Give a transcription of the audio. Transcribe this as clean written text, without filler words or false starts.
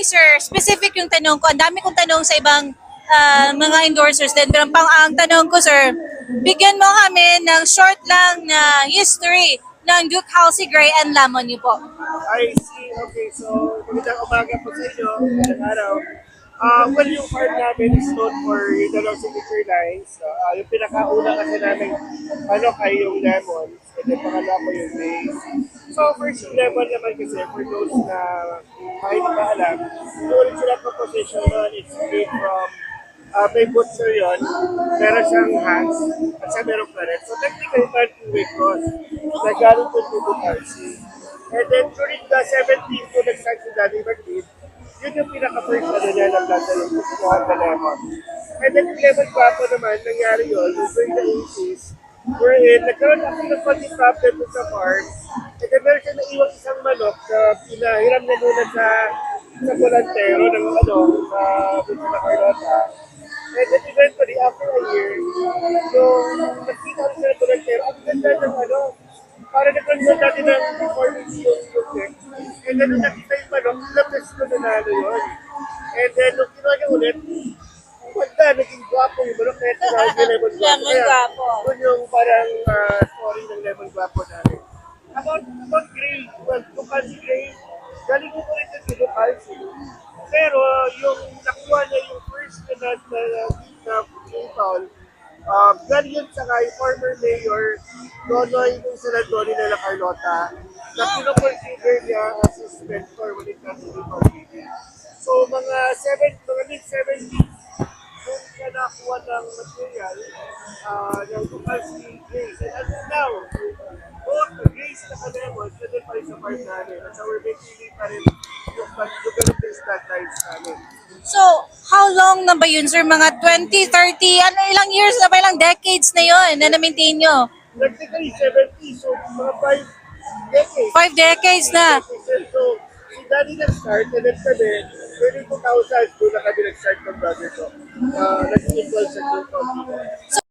sir, specific yung tanong ko. Ang dami kong tanong sa ibang mga endorsers din. Pero ang tanong ko, sir, bigyan mo kami ng short lang na history ng Duke Halsey Gray and Lamon niyo po. I see. Okay, so magandang umaga po sa inyo. Magandang araw. Well, yung farm namin is known for yung dalawang signature lines. Yung pinakauna kasi namin, kay yung lemons. And then pangalawa ko yung maize. So, first yung lemon naman kasi, for those na kahit ba alam, yung original composition nun is made from may butcher yun, meron siyang hands, at siya meron planet. So technically, parang two-way cross. Nagaling po to RC. And then during the 70s, kung nag-start si Daddy McLean, yun yung pinaka-first niya ng planta yung kukuha na lemon. And then yung lemon guapo naman, nangyari yun, during the 80s, wherein nagkaroon ako ng konting problem sa farm. And then meron siya naiwang isang manok na pinahiram na muna sa volantero ng sa Bunso na Carlota. And then eventually, after a year, yung nakita ko siya ng volantero, ang ganda ng para nagkaroon natin ng performance yung neck. And then nung nakita yung manok, labas ko na yun. And then nung kinuha niya ulit, maganda, naging guwapo yung manok, kaya tinawag yung lemon guwapo. Lemon guwapo. Yun yung parang story ng lemon guwapo namin. About Gray, well, Ducal si Gray, galing ko rin sa Ducal si. Pero yung nakuha niya yung first na foul, galing yun sa kay former mayor Donoy ng Senador ni Nela Carlota na pinoconsider niya as his mentor when it comes to politics. So mga mid-70s, doon siya nakuha ng material ng Ducal si Grace. And as of now, both Grace na Kalemon, nandun pa rin sa farm namin. At sa we're making pa rin yung ganun din snack times namin. So, how long na ba yun, sir? Mga 20, 30, ilang years na ba? Ilang decades na yun na na-maintain nyo? Technically, 70, so mga 5 decades. 5 decades na. So, si Daddy nag-start, and then kami, early 2000s, doon na kami nag-start ng brother ko. Nag-involve sa Duke County. So,